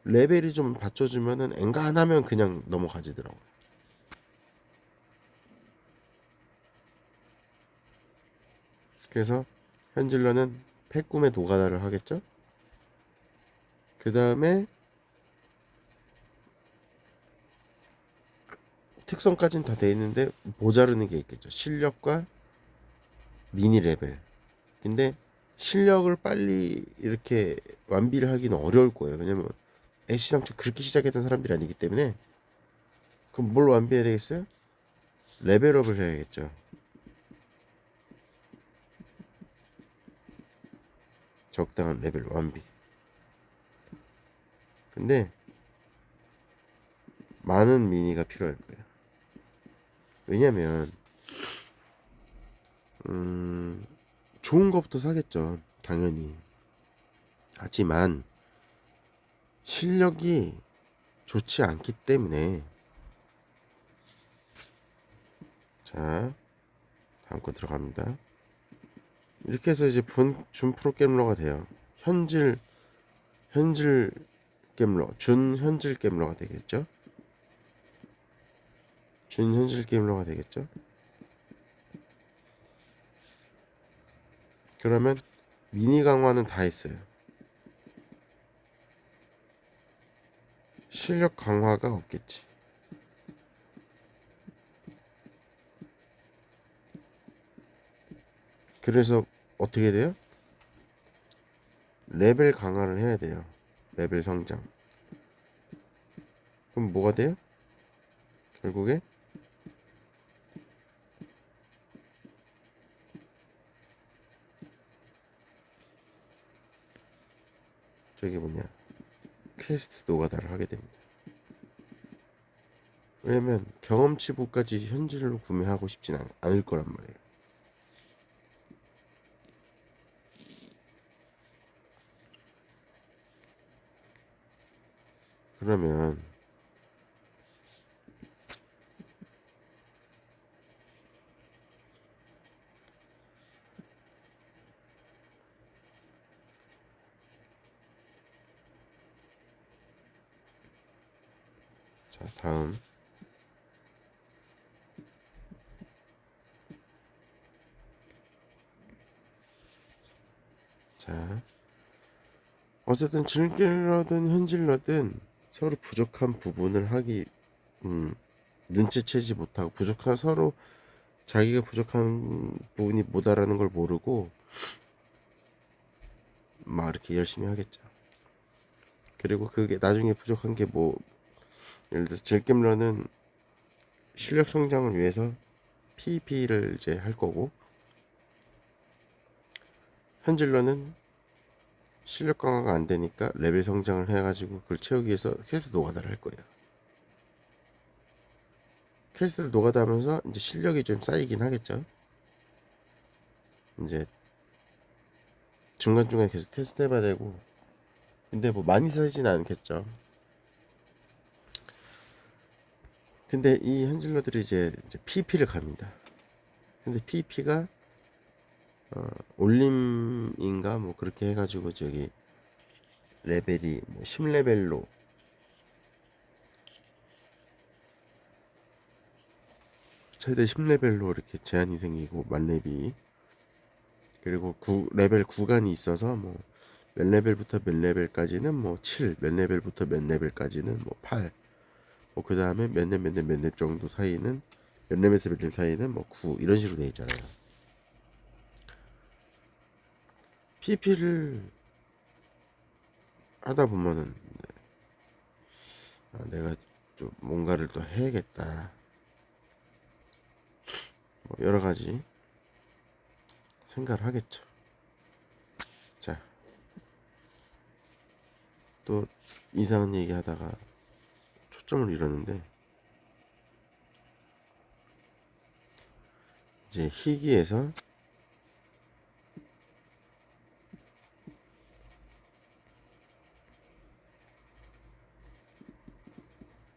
레벨이 좀 받쳐주면은 엔간하면 그냥 넘어가지더라고. 그래서 현질러는 패꿈의 노가다를 하겠죠. 그 다음에 특성까지는 다 돼 있는데 모자르는 게 있겠죠. 실력과 미니 레벨. 근데 실력을 빨리 이렇게 완비를 하기는 어려울 거예요. 왜냐면 애시당초 그렇게 시작했던 사람들이 아니기 때문에. 그럼 뭘 완비해야 되겠어요? 레벨업을 해야겠죠. 적당한 레벨 완비. 근데 많은 미니가 필요할 거예요. 왜냐면 좋은 것부터 사겠죠. 당연히. 하지만 실력이 좋지 않기 때문에. 자, 다음 거 들어갑니다. 이렇게 해서 이제 준 프로게이머가 돼요. 현질 게임러, 준 현질 게임러가 되겠죠. 준 현질 게임러가 되겠죠. 그러면 미니 강화는 다 했어요. 실력 강화가 없겠지. 그래서 어떻게 돼요? 레벨 강화를 해야 돼요. 레벨 성장. 그럼 뭐가 돼요? 결국에 저기 뭐냐, 퀘스트 노가다를 하게 됩니다. 왜냐면 경험치부까지 현질로 구매하고 싶진 않을 거란 말이에요. 그러면 자, 다음. 자, 어쨌든 질길러든 현질러든 서로 부족한 부분을 눈치채지 못하고, 서로 자기가 부족한 부분이 뭐다라는 걸 모르고 막 이렇게 열심히 하겠죠. 그리고 그게 나중에 부족한 게 뭐, 예를 들어 질겜러는 실력 성장을 위해서 PVP를 이제 할 거고, 현질러는 실력 강화가 안 되니까 레벨 성장을 해가지고 그걸 채우기 위해서 퀘스트 노가다를 할 거예요. 퀘스트를 노가다 하면서 이제 실력이 좀 쌓이긴 하겠죠. 이제 중간중간 계속 테스트 해봐야 되고, 근데 뭐 많이 쌓이진 않겠죠. 근데 이 현질러들이 이제 PVP를 갑니다. 근데 PVP가 올림인가 뭐 그렇게 해가지고 저기 레벨이 뭐 10레벨로 최대 10레벨로 이렇게 제한이 생기고, 만렙이. 그리고 레벨 구간이 있어서 뭐 몇 레벨부터 몇 레벨까지는 뭐 7, 몇 레벨부터 몇 레벨까지는 뭐 8, 뭐 그 다음에 몇 렙 정도 사이는, 몇 렙에서 몇 렙 사이는 뭐 9, 이런 식으로 돼 있잖아요. PVP를 하다 보면은 내가 좀 뭔가를 또 해야겠다, 뭐 여러 가지 생각을 하겠죠. 자, 또 이상한 얘기 하다가 초점을 잃었는데, 이제 희귀에서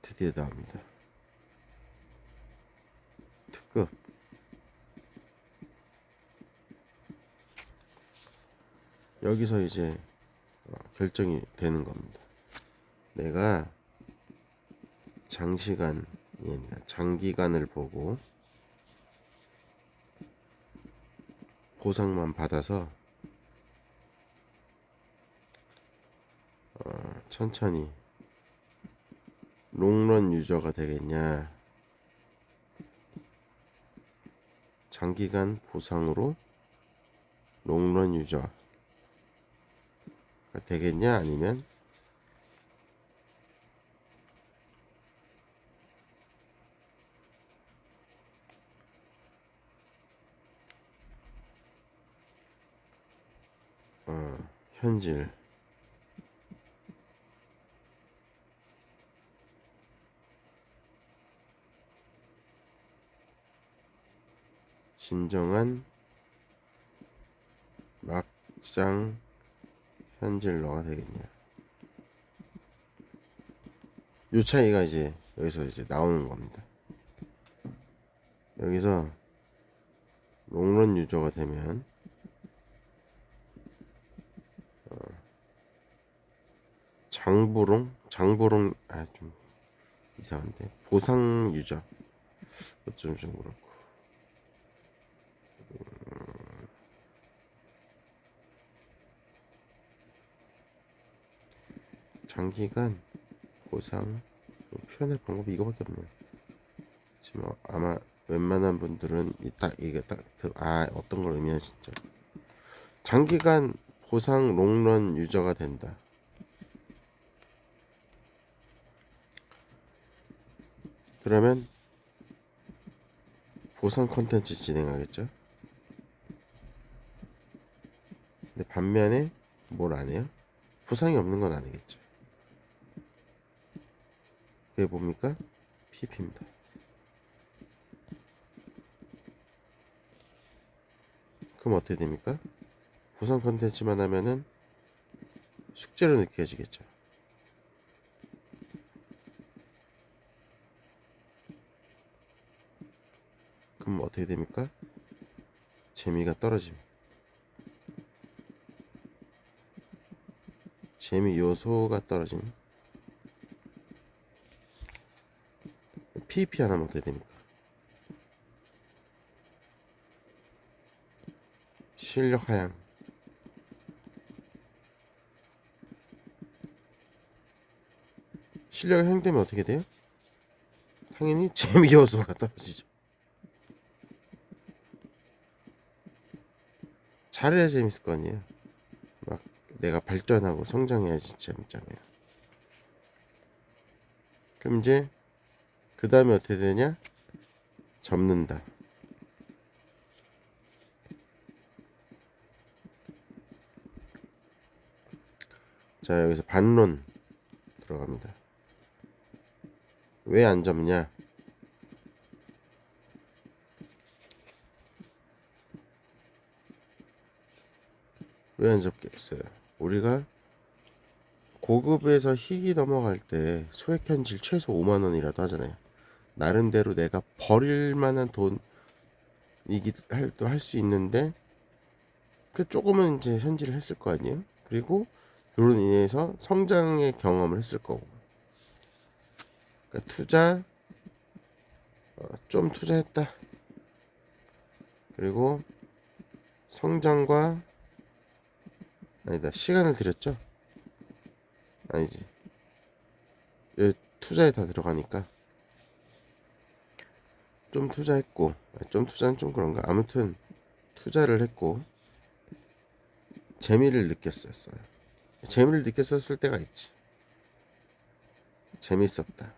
드디어 나옵니다. 특급. 여기서 이제 결정이 되는 겁니다. 내가 장시간이 아니라 장기간을 보고 보상만 받아서 천천히 롱런 유저가 되겠냐, 장기간 보상으로 롱런 유저 되겠냐? 아니면 현질 진정한 막장 현질러가 되겠냐? 요 차이가 이제 여기서 이제 나오는 겁니다. 여기서 롱런 유저가 되면 장부롱 좀 이상한데 보상 유저 어쩜 좀 그렇고 장기간 보상 표현할 방법이 이거밖에 없네요. 지금 아마 웬만한 분들은 이게 딱 어떤 걸 의미하는 진짜 장기간 보상 롱런 유저가 된다. 그러면 보상 컨텐츠 진행하겠죠. 근데 반면에 뭘 안 해요? 보상이 없는 건 아니겠죠. 그게 뭡니까? PP입니다. 그럼 어떻게 됩니까? 보상 컨텐츠만 하면은 숙제로 느껴지겠죠. 그럼 어떻게 됩니까? 재미가 떨어짐. 재미 요소가 떨어짐. PVP 안 하면 어떻게 됩니까? 실력 하향. 실력이 하향되면 어떻게 돼요? 당연히 재미 요소가 떨어지죠. 잘해야 재밌을 거 아니에요. 막 내가 발전하고 성장해야지 재밌잖아요. 그럼 이제 그 다음에 어떻게 되냐? 접는다. 자, 여기서 반론 들어갑니다. 왜 안 접냐? 왜 안 접겠어요? 우리가 고급에서 희귀 넘어갈 때 소액 현질 최소 5만 원이라도 하잖아요. 나름대로 내가 버릴 만한 돈이기 할 수 있는데 그 조금은 이제 현질을 했을 거 아니에요. 그리고 그로 인해서 성장의 경험을 했을 거고. 그러니까 좀 투자했다. 그리고 성장과 아니다 시간을 들였죠. 아니지. 투자에 다 들어가니까 좀 투자했고 좀 투자는 좀 그런가. 아무튼 투자를 했고 재미를 느꼈었어요. 재미를 느꼈었을 때가 있지. 재밌었다.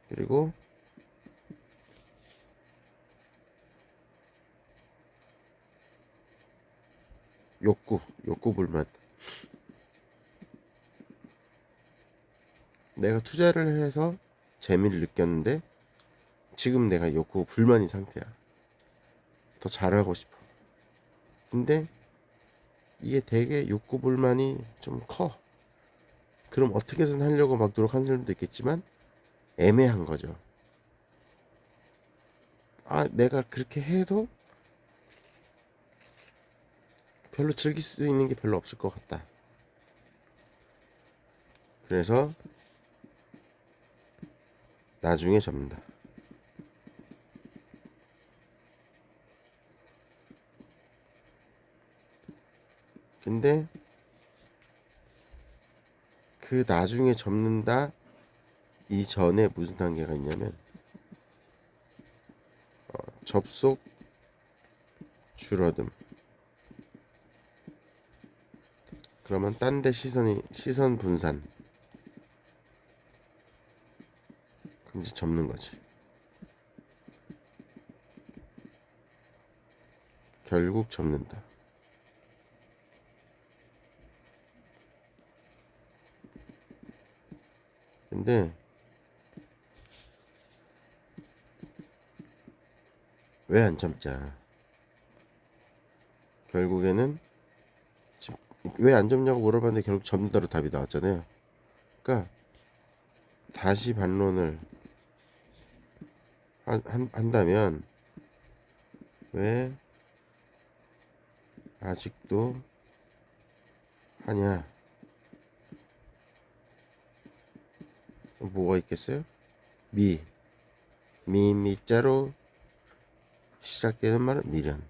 그리고 욕구 불만. 내가 투자를 해서 재미를 느꼈는데 지금 내가 욕구 불만인 상태야. 더 잘하고 싶어. 근데 이게 되게 욕구 불만이 좀 커. 그럼 어떻게든 하려고 막 노력하는 사람도 있겠지만 애매한 거죠. 내가 그렇게 해도 별로 즐길 수 있는 게 별로 없을 것 같다. 그래서 나중에 접는다. 근데 그 나중에 접는다 이전에 무슨 단계가 있냐면 접속 줄어듦. 그러면 딴 데 시선 분산. 그럼 이제 접는 거지. 결국 접는다. 근데 왜 안 접자? 결국에는 왜 안 접냐고 물어봤는데 결국 접는다로 답이 나왔잖아요. 그러니까 다시 반론을 한다면 왜 아직도 하냐? 뭐가 있겠어요? 미자로 시작되는 말은 미련.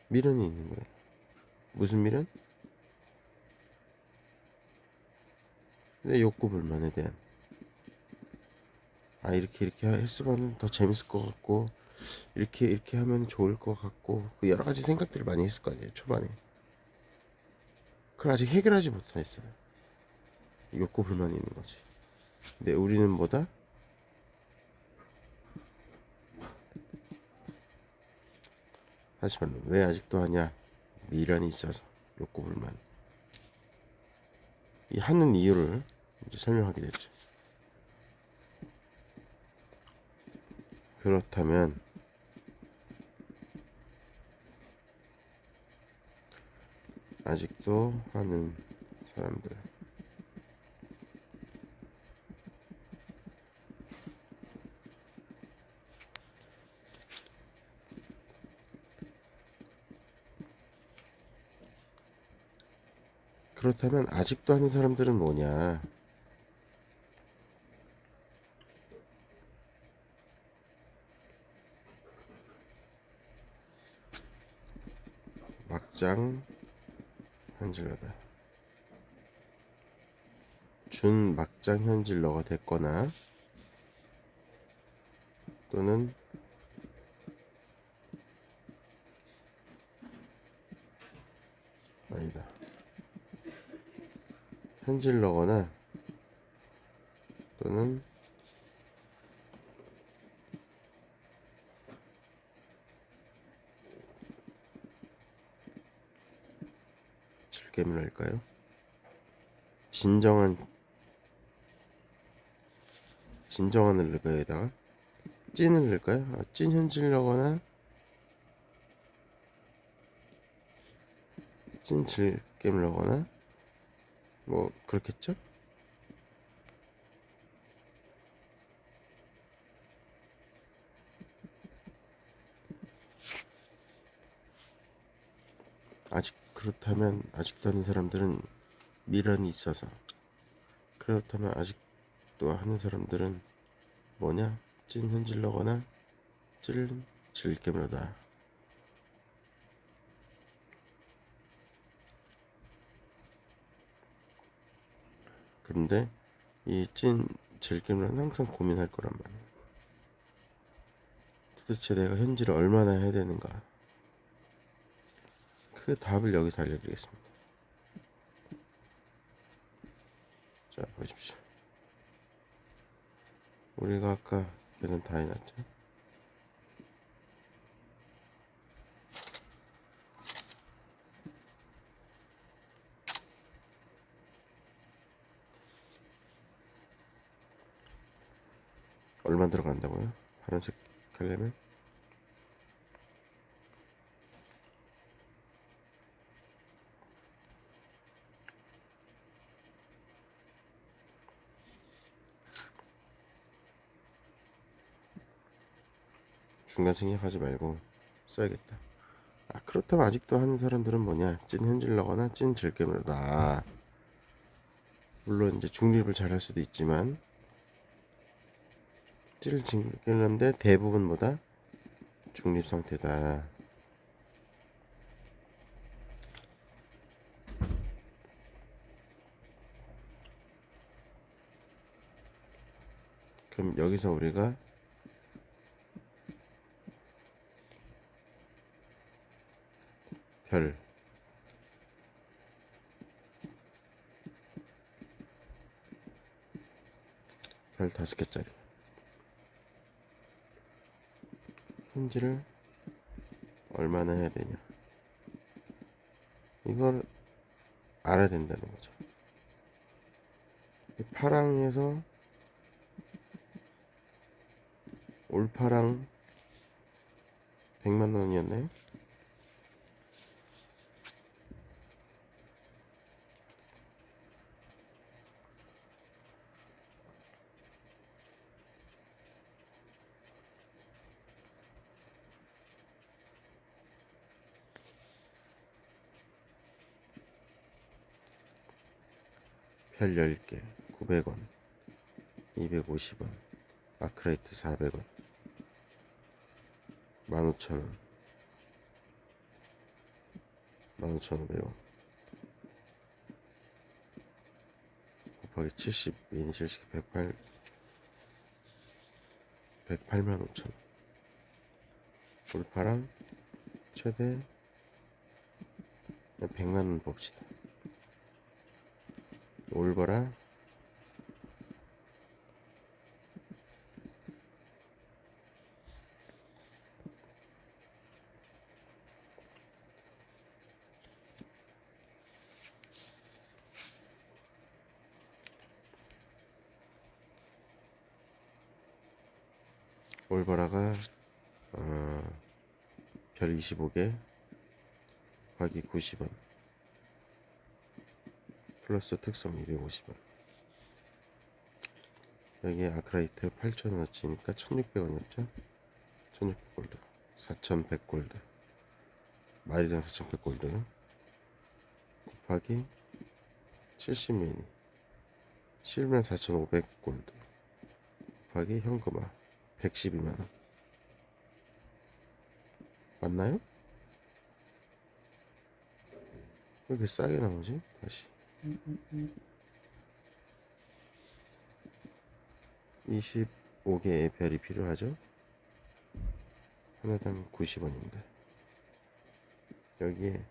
미련이 있는 거예요. 무슨 미련? 내 욕구 불만에 대한. 아, 이렇게 했으면 더 재밌을 것 같고, 이렇게 하면 좋을 것 같고, 그 여러 가지 생각들을 많이 했을 거 아니에요, 초반에. 그걸 아직 해결하지 못했어요. 욕구 불만이 있는 거지. 근데 우리는 뭐다? 다시 말로 왜 아직도 하냐? 미련이 있어서 욕구 불만. 이 하는 이유를 이제 설명하게 됐죠. 그렇다면 아직도 하는 사람들. 그렇다면 아직도 하는 사람들은 뭐냐? 막장 현질러다. 준 막장 현질러가 됐거나 또는 아니다. 현질러거나 또는 질겜을 할까요? 진정한을 넣을까요? 여기다가 찐을 넣을까요? 아, 찐 현질러거나 찐 질겜을 넣거나 뭐 그렇겠죠? 그렇다면 아직도 하는 사람들은 미련이 있어서, 그렇다면 아직도 하는 사람들은 뭐냐? 찐 현질러거나 찐 질겜러다. 그런데 이 찐 질겜러는 항상 고민할 거란 말이에요. 도대체 내가 현질을 얼마나 해야 되는가? 그 답을 여기서 알려드리겠습니다. 자, 보십시오. 우리가 아까 계산 다 해놨죠? 얼마 들어간다고요? 파란색 하려면? 중간 생략하지 말고 써야겠다. 아, 그렇다면 아직도 하는 사람들은 뭐냐? 찐 현질러거나 찐 질겜러다. 물론 이제 중립을 잘 할 수도 있지만 찐 질겜러인데 대부분 뭐다? 중립 상태다. 그럼 여기서 우리가 별 별 5개짜리. 힌지를 얼마나 해야 되냐, 이걸 알아야 된다는 거죠. 파랑에서 올파랑 100만 원이었나요? 별 10개 900원, 250원, 아크라이트 400원, 15,000원, 15,500원 곱하기 70, 미니 70, 108만 5천. 올파랑 최대 100만 원 봅시다. 올버라 올버라가 별 25개 곱하기 90원 플러스 특성 250원. 여기에 아크라이트 8,000원어치니까 1,600원이었죠. 1,600골드, 4,100골드, 마리당 4,100골드 곱하기 70미니 7만 4,500골드 곱하기 현금화 112만원. 맞나요? 왜 이렇게 싸게 나오지? 다시 25개의 별이 필요하죠. 하나당 90원인데 여기에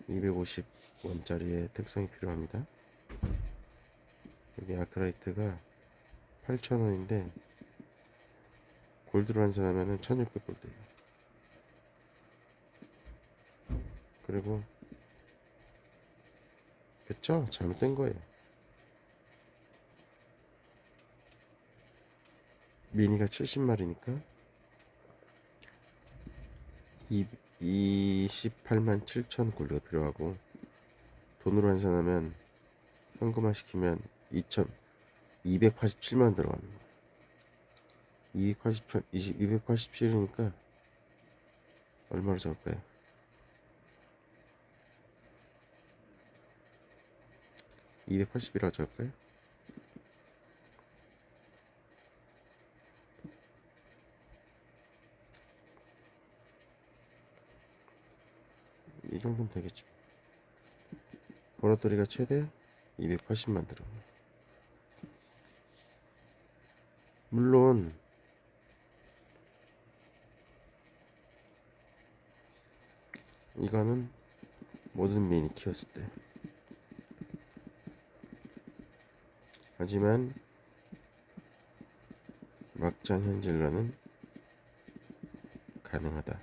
250원짜리의 특성이 필요합니다. 여기 아크라이트가 8,000원인데 골드로 환산하면은 1,600골드예요. 그리고 그쵸? 잘못된 거예요. 미니가 70마리니까 28만 7천 골드가 필요하고, 돈으로 환산하면 현금화 시키면 287만 들어가는 거예요. 287이니까 얼마로 잡을까요? 280이라고 잡을까요? 이 정도면 되겠죠. 번호돌이가 최대 280만 들어. 물론 이거는 모든 미니 키웠을 때. 하지만 막장 현질러는 가능하다.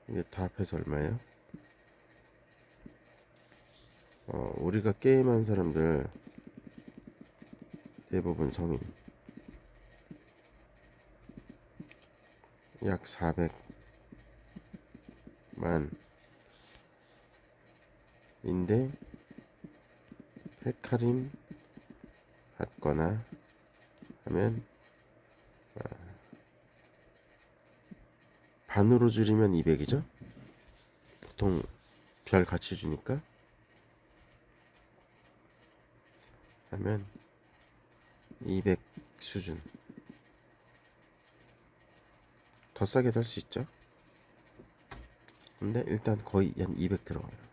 이게 다 합해서 얼마예요? 우리가 게임한 사람들 대부분 성인, 약 400만 인데 헤카림 받거나 하면 반으로 줄이면 200이죠. 보통 별 같이 주니까 하면 200 수준. 더 싸게도 할 수 있죠. 근데 일단 거의 한 200 들어가요.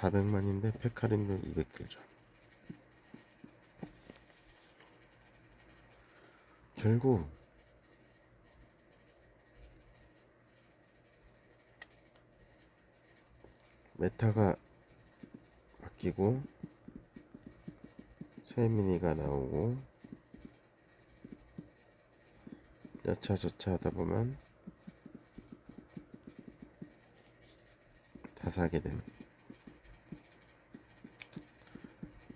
400만인데 페카린도 200 들죠. 결국 메타가 바뀌고 새 미니가 나오고 여차저차 하다 보면 다 사게 되는,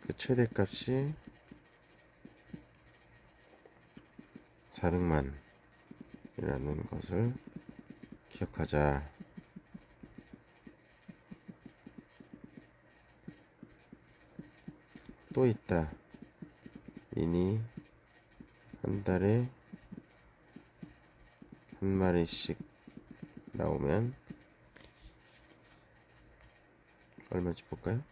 그 최대값이 400만 이라는 것을 기억하자. 또 있다. 미니 한 달에 한 마리씩 나오면 얼마인지 볼까요?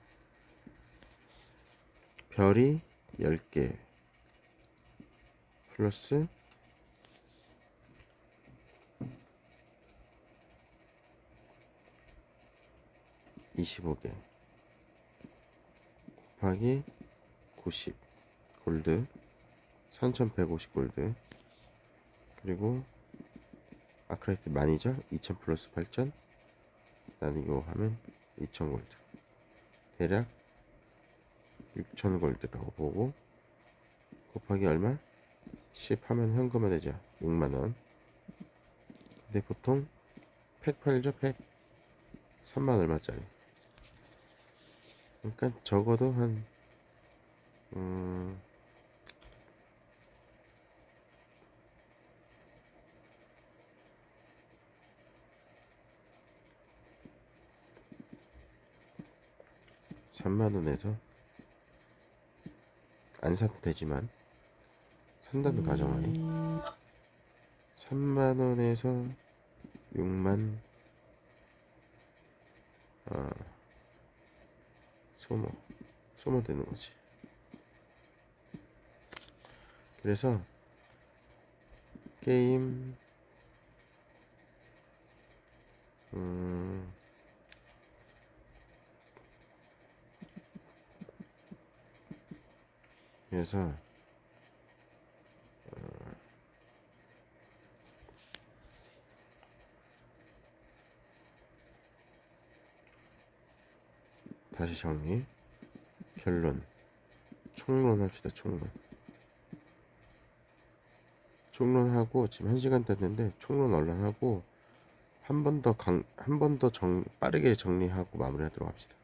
별이 10개 플러스 25개 곱하기 90 골드 3150 골드, 그리고 아크라이트 만이죠. 2000 플러스 8000 나누고 하면 2000 골드, 대략 6000 골드라고 보고 곱하기 얼마? 10 하면 현금화 되죠. 6만원. 근데 보통 팩 팔죠. 팩 3만 얼마짜리. 그러니까 적어도 한 3만원에서 안 사도 되지만 산다는 가정하에 3만원에서 6만 소모되는 거지. 그래서 게임 그래서 다시 정리, 결론, 총론합시다. 총론하고 지금 1시간 됐는데 총론 얼른 하고 한 번 더 빠르게 정리하고 마무리하도록 합시다.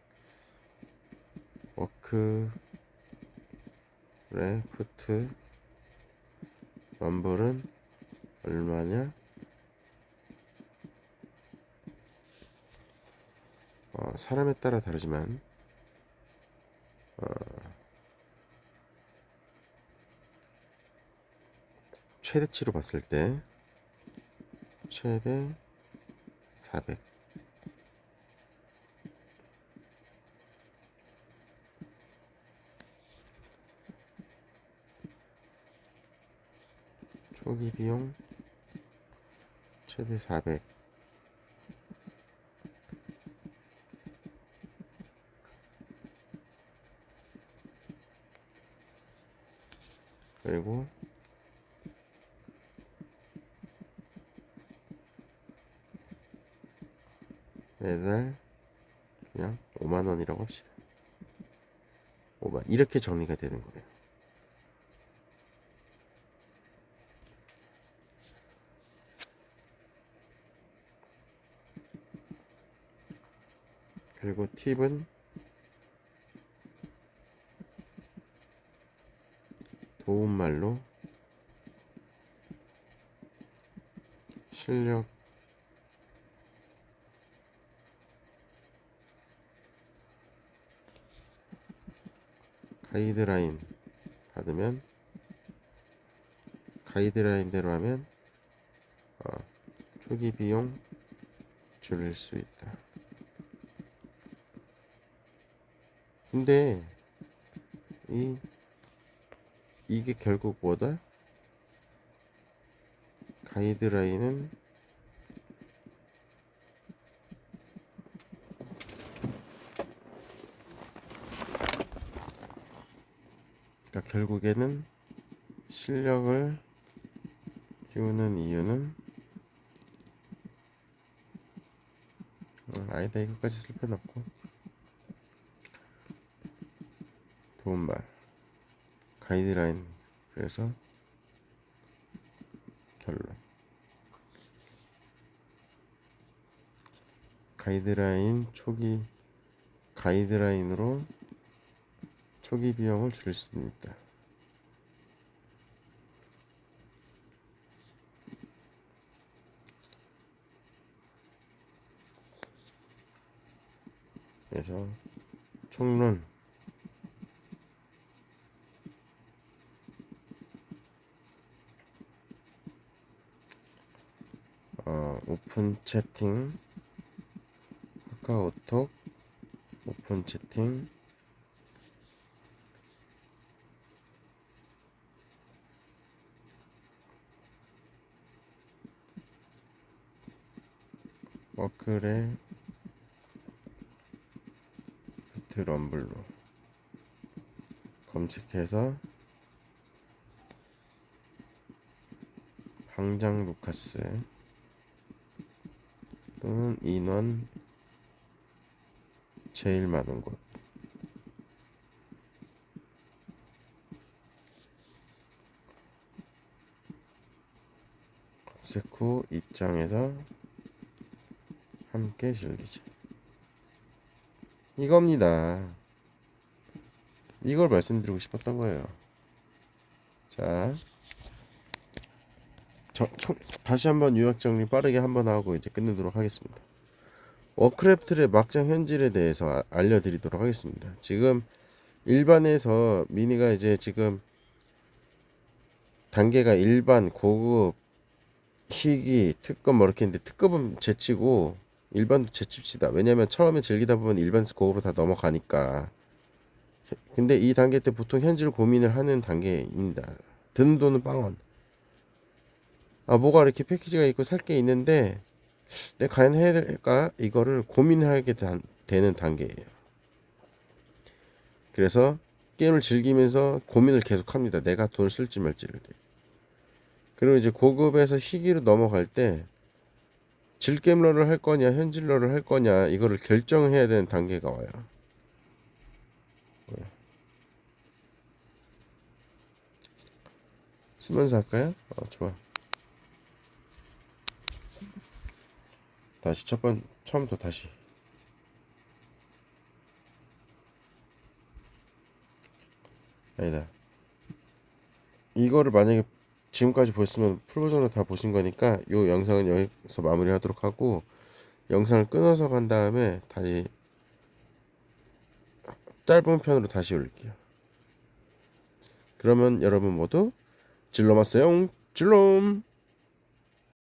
워크 레프트 럼블은 얼마냐? 사람에 따라 다르지만 최대치로 봤을 때 최대 400, 초기 비용 최대 400, 그리고 매달 그냥 5만원이라고 합시다. 5만, 이렇게 정리가 되는 거예요. 그리고 팁은 도움말로 실력 가이드라인 받으면 가이드라인대로 하면 초기 비용 줄일 수 있다. 근데 이게 결국 뭐다? 가이드라인은 그러니까 결국에는 실력을 키우는 이유는 아니다, 이것까지 쓸 필요 없고 도움말 가이드라인. 그래서 결론 가이드라인으로 초기 비용을 줄일 수 있다. 그래서 총론 오픈 채팅 카카오톡 오픈 채팅 워크레 비트 럼블로 검색해서 방장 루카스 또는 인원 제일 많은 곳 검색 후 입장에서 함께 즐기자. 이겁니다. 이걸 말씀드리고 싶었던 거예요. 자, 다시 한번 요약 정리 빠르게 한번 하고 이제 끝내도록 하겠습니다. 워크래프트의 막장 현질에 대해서 알려드리도록 하겠습니다. 지금 일반에서 미니가 이제 지금 단계가 일반, 고급, 희귀, 특급 뭐 이렇게 있는데 특급은 제치고 일반도 제칩시다. 왜냐면 처음에 즐기다 보면 일반에서 고급으로 다 넘어가니까. 근데 이 단계 때 보통 현질 고민을 하는 단계입니다. 드는 돈은 빵원. 뭐가 이렇게 패키지가 있고 살 게 있는데 내가 과연 해야 될까? 이거를 고민을 하게 되는 단계예요. 그래서 게임을 즐기면서 고민을 계속합니다. 내가 돈을 쓸지 말지를. 그리고 이제 고급에서 희귀로 넘어갈 때 질게임러를 할 거냐 현질러를 할 거냐 이거를 결정해야 되는 단계가 와요. 쓰면서 할까요? 좋아. 다시 처음부터 다시. 아니다. 이거를 만약에 지금까지 보셨으면 풀버전으로 다 보신 거니까 요 영상은 여기서 마무리하도록 하고 영상을 끊어서 간 다음에 다시 짧은 편으로 다시 올릴게요. 그러면 여러분 모두 질러마세요. 질롬.